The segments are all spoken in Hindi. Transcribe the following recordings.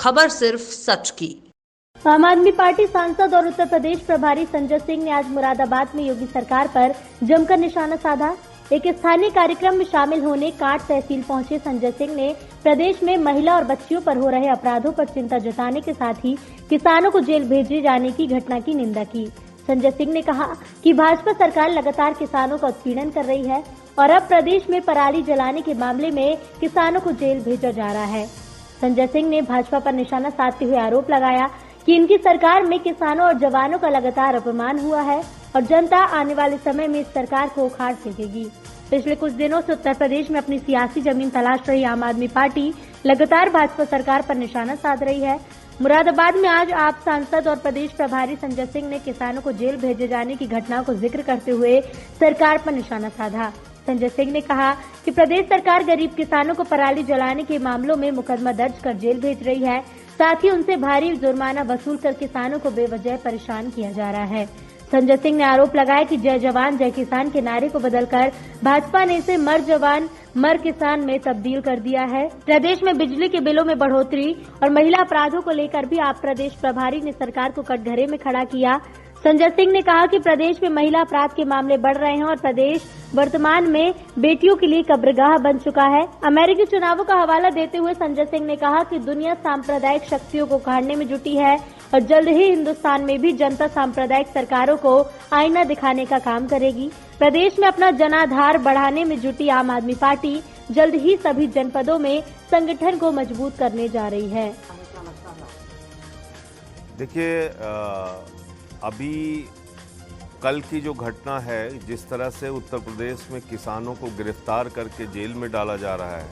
खबर सिर्फ सच की। आम आदमी पार्टी सांसद और उत्तर प्रदेश प्रभारी संजय सिंह ने आज मुरादाबाद में योगी सरकार पर जमकर निशाना साधा। एक स्थानीय कार्यक्रम में शामिल होने कांट तहसील पहुंचे संजय सिंह ने प्रदेश में महिला और बच्चियों पर हो रहे अपराधों पर चिंता जताने के साथ ही किसानों को जेल भेजे जाने की घटना की निंदा की। संजय सिंह ने कहा कि भाजपा सरकार लगातार किसानों का उत्पीड़न कर रही है और अब प्रदेश में पराली जलाने के मामले में किसानों को जेल भेजा जा रहा है। संजय सिंह ने भाजपा पर निशाना साधते हुए आरोप लगाया कि इनकी सरकार में किसानों और जवानों का लगातार अपमान हुआ है और जनता आने वाले समय में इस सरकार को उखाड़ फेंकेगी। पिछले कुछ दिनों से उत्तर प्रदेश में अपनी सियासी जमीन तलाश रही आम आदमी पार्टी लगातार भाजपा सरकार पर निशाना साध रही है। मुरादाबाद में आज आप सांसद और प्रदेश प्रभारी संजय सिंह ने किसानों को जेल भेजे जाने की घटना को जिक्र करते हुए सरकार पर निशाना साधा। संजय सिंह ने कहा कि प्रदेश सरकार गरीब किसानों को पराली जलाने के मामलों में मुकदमा दर्ज कर जेल भेज रही है, साथ ही उनसे भारी जुर्माना वसूल कर किसानों को बेवजह परेशान किया जा रहा है। संजय सिंह ने आरोप लगाया कि जय जवान जय किसान के नारे को बदलकर भाजपा ने इसे मर जवान मर किसान में तब्दील कर दिया है। प्रदेश में बिजली के बिलों में बढ़ोतरी और महिला अपराधों को लेकर भी आप प्रदेश प्रभारी ने सरकार को कटघरे में खड़ा किया। संजय सिंह ने कहा कि प्रदेश में महिला अपराध के मामले बढ़ रहे हैं और प्रदेश वर्तमान में बेटियों के लिए कब्रगाह बन चुका है। अमेरिकी चुनावों का हवाला देते हुए संजय सिंह ने कहा कि दुनिया सांप्रदायिक शक्तियों को उखाड़ने में जुटी है और जल्द ही हिंदुस्तान में भी जनता सांप्रदायिक सरकारों को आईना दिखाने का काम करेगी। प्रदेश में अपना जनाधार बढ़ाने में जुटी आम आदमी पार्टी जल्द ही सभी जनपदों में संगठन को मजबूत करने जा रही है। देखिए, अभी कल की जो घटना है, जिस तरह से उत्तर प्रदेश में किसानों को गिरफ्तार करके जेल में डाला जा रहा है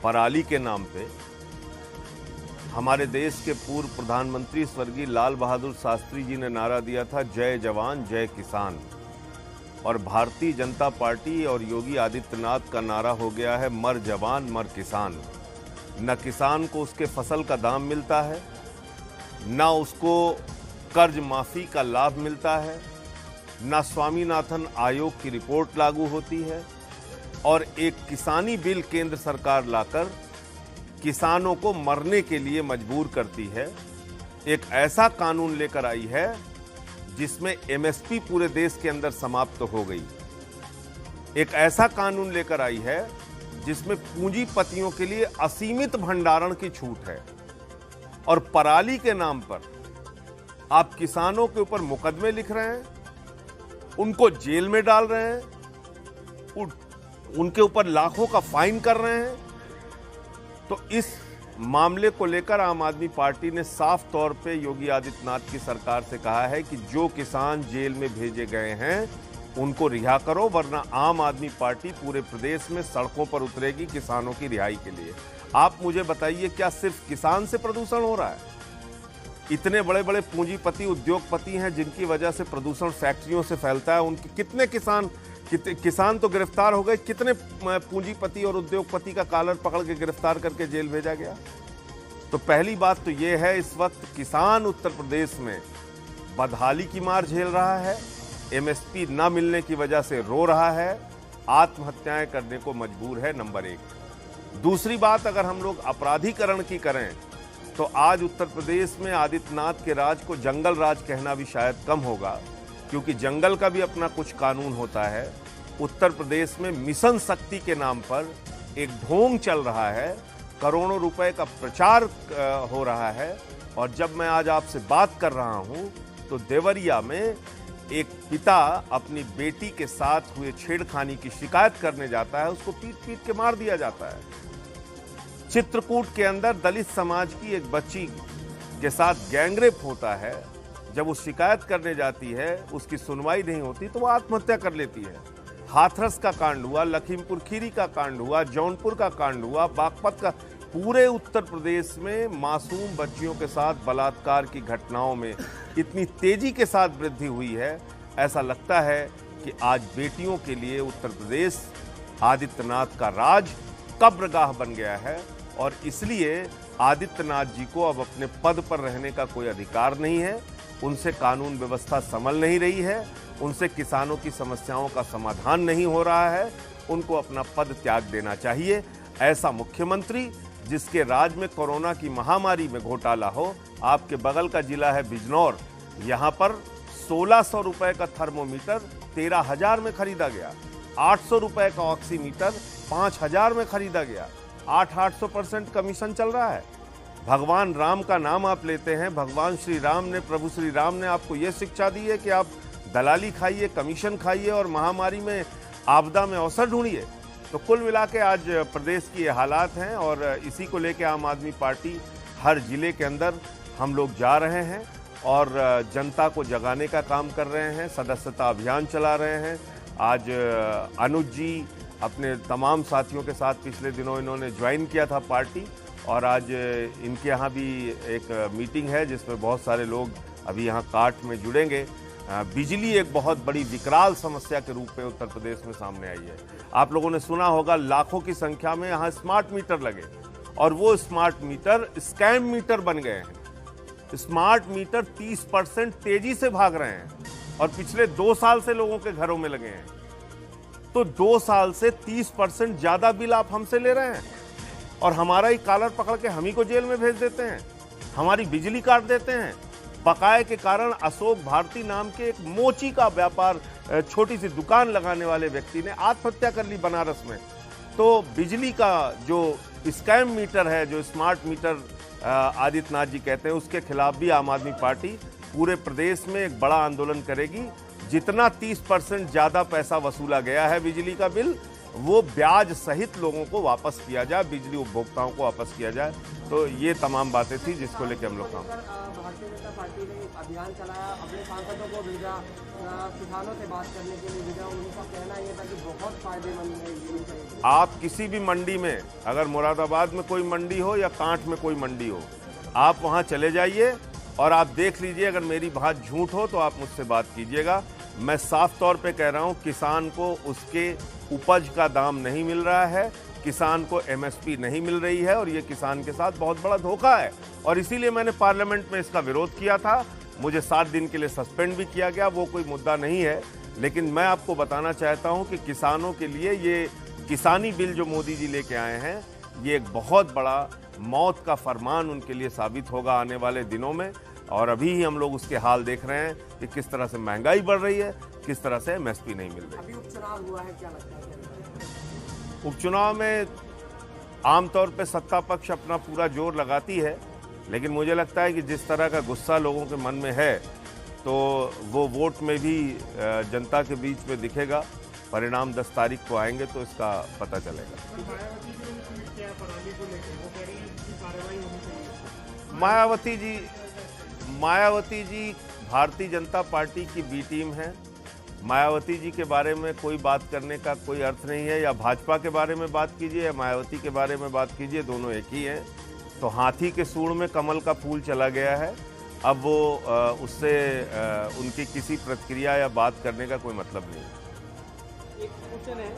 पराली के नाम पे, हमारे देश के पूर्व प्रधानमंत्री स्वर्गीय लाल बहादुर शास्त्री जी ने नारा दिया था, जय जवान जय किसान। और भारतीय जनता पार्टी और योगी आदित्यनाथ का नारा हो गया है, मर जवान मर किसान। न किसान को उसके फसल का दाम मिलता है, न उसको कर्ज माफी का लाभ मिलता है, न स्वामीनाथन आयोग की रिपोर्ट लागू होती है, और एक किसानी बिल केंद्र सरकार लाकर किसानों को मरने के लिए मजबूर करती है। एक ऐसा कानून लेकर आई है जिसमें एमएसपी पूरे देश के अंदर समाप्त हो गई। एक ऐसा कानून लेकर आई है जिसमें पूंजीपतियों के लिए असीमित भंडारण की छूट है, और पराली के नाम पर आप किसानों के ऊपर मुकदमे लिख रहे हैं, उनको जेल में डाल रहे हैं, उनके ऊपर लाखों का फाइन कर रहे हैं। तो इस मामले को लेकर आम आदमी पार्टी ने साफ तौर पे योगी आदित्यनाथ की सरकार से कहा है कि जो किसान जेल में भेजे गए हैं उनको रिहा करो, वरना आम आदमी पार्टी पूरे प्रदेश में सड़कों पर उतरेगी किसानों की रिहाई के लिए। आप मुझे बताइए, क्या सिर्फ किसान से प्रदूषण हो रहा है? इतने बड़े बड़े पूंजीपति उद्योगपति हैं जिनकी वजह से प्रदूषण फैक्ट्रियों से फैलता है, उनके कितने किसान तो गिरफ्तार हो गए, कितने पूंजीपति और उद्योगपति का कॉलर पकड़ के गिरफ्तार करके जेल भेजा गया? तो पहली बात तो यह है, इस वक्त किसान उत्तर प्रदेश में बदहाली की मार झेल रहा है, एमएसपी न मिलने की वजह से रो रहा है, आत्महत्याएं करने को मजबूर है, नंबर एक। दूसरी बात, अगर हम लोग अपराधीकरण की करें तो आज उत्तर प्रदेश में आदित्यनाथ के राज को जंगल राज कहना भी शायद कम होगा, क्योंकि जंगल का भी अपना कुछ कानून होता है। उत्तर प्रदेश में मिशन शक्ति के नाम पर एक ढोंग चल रहा है, करोड़ों रुपए का प्रचार हो रहा है। और जब मैं आज आपसे बात कर रहा हूं तो देवरिया में एक पिता अपनी बेटी के साथ हुए छेड़खानी की शिकायत करने जाता है, उसको पीट पीट के मार दिया जाता है। चित्रकूट के अंदर दलित समाज की एक बच्ची के साथ गैंगरेप होता है, जब वो शिकायत करने जाती है, उसकी सुनवाई नहीं होती तो वो आत्महत्या कर लेती है। हाथरस का कांड हुआ, लखीमपुर खीरी का कांड हुआ, जौनपुर का कांड हुआ, बागपत का। पूरे उत्तर प्रदेश में मासूम बच्चियों के साथ बलात्कार की घटनाओं में इतनी तेजी के साथ वृद्धि हुई है, ऐसा लगता है कि आज बेटियों के लिए उत्तर प्रदेश आदित्यनाथ का राज कब्रगाह बन गया है। और इसलिए आदित्यनाथ जी को अब अपने पद पर रहने का कोई अधिकार नहीं है, उनसे कानून व्यवस्था संभल नहीं रही है, उनसे किसानों की समस्याओं का समाधान नहीं हो रहा है, उनको अपना पद त्याग देना चाहिए। ऐसा मुख्यमंत्री जिसके राज में कोरोना की महामारी में घोटाला हो। आपके बगल का जिला है बिजनौर, यहाँ पर 1600 रुपए का थर्मोमीटर 13,000 में खरीदा गया, 800 रुपए का ऑक्सीमीटर 5,000 में खरीदा गया। 800% कमीशन चल रहा है। भगवान राम का नाम आप लेते हैं, भगवान श्री राम ने, प्रभु श्री राम ने आपको यह शिक्षा दी है कि आप दलाली खाइए, कमीशन खाइए और महामारी में, आपदा में अवसर ढूंढिए। तो कुल मिला के आज प्रदेश की ये हालात हैं और इसी को लेकर आम आदमी पार्टी हर जिले के अंदर हम लोग जा रहे हैं और जनता को जगाने का काम कर रहे हैं, सदस्यता अभियान चला रहे हैं। आज अनुज जी अपने तमाम साथियों के साथ पिछले दिनों इन्होंने ज्वाइन किया था पार्टी और आज इनके यहाँ भी एक मीटिंग है जिसमें बहुत सारे लोग अभी यहाँ काट में जुड़ेंगे। बिजली एक बहुत बड़ी विकराल समस्या के रूप में उत्तर प्रदेश में सामने आई है। आप लोगों ने सुना होगा लाखों की संख्या में यहाँ स्मार्ट मीटर लगे और वो स्मार्ट मीटर स्कैम मीटर बन गए हैं। स्मार्ट मीटर 30% तेजी से भाग रहे हैं और पिछले 2 साल से लोगों के घरों में लगे हैं। तो 2 साल से 30% ज्यादा बिल आप हमसे ले रहे हैं और हमारा ही कॉलर पकड़ के हम ही को जेल में भेज देते हैं, हमारी बिजली काट देते हैं। बकाये के कारण अशोक भारती नाम के एक मोची का व्यापार, छोटी सी दुकान लगाने वाले व्यक्ति ने आत्महत्या कर ली बनारस में। तो बिजली का जो स्कैम मीटर है, जो स्मार्ट मीटर आदित्यनाथ जी कहते हैं, उसके खिलाफ भी आम आदमी पार्टी पूरे प्रदेश में एक बड़ा आंदोलन करेगी। जितना 30% ज्यादा पैसा वसूला गया है बिजली का बिल, वो ब्याज सहित लोगों को वापस किया जाए, बिजली उपभोक्ताओं को वापस किया जाए। तो ये तमाम बातें थी जिसको लेकर हम लोग काम। भारतीय जनता पार्टी ने अभियान चलाया, अपने सांसदों को भेजा, किसानों से बात करने के लिए भेजा। उनका कहना यह था कि बहुत फायदेमंद है। आप किसी भी मंडी में, अगर मुरादाबाद में कोई मंडी हो या कांठ में कोई मंडी हो, आप वहां चले जाइए और आप देख लीजिए। अगर मेरी बात झूठ हो तो आप मुझसे बात कीजिएगा। मैं साफ तौर पे कह रहा हूं, किसान को उसके उपज का दाम नहीं मिल रहा है, किसान को एमएसपी नहीं मिल रही है और ये किसान के साथ बहुत बड़ा धोखा है। और इसीलिए मैंने पार्लियामेंट में इसका विरोध किया था। मुझे 7 दिन के लिए सस्पेंड भी किया गया, वो कोई मुद्दा नहीं है। लेकिन मैं आपको बताना चाहता हूं कि किसानों के लिए ये किसानी बिल जो मोदी जी लेके आए हैं, ये एक बहुत बड़ा मौत का फरमान उनके लिए साबित होगा आने वाले दिनों में। और अभी ही हम लोग उसके हाल देख रहे हैं कि किस तरह से महंगाई बढ़ रही है, किस तरह से एमएसपी नहीं मिल रही। अभी उपचुनाव हुआ है, क्या लगता है? उपचुनाव में आमतौर पे सत्ता पक्ष अपना पूरा जोर लगाती है, लेकिन मुझे लगता है कि जिस तरह का गुस्सा लोगों के मन में है, तो वो वोट में भी जनता के बीच में दिखेगा। परिणाम 10 तारीख को आएंगे तो इसका पता चलेगा। मायावती जी भारतीय जनता पार्टी की बी टीम है। मायावती जी के बारे में कोई बात करने का कोई अर्थ नहीं है। या भाजपा के बारे में बात कीजिए या मायावती के बारे में बात कीजिए, दोनों एक ही हैं। तो हाथी के सूंड में कमल का फूल चला गया है। अब वो उससे उनकी किसी प्रतिक्रिया या बात करने का कोई मतलब नहीं है। एक क्वेश्चन है।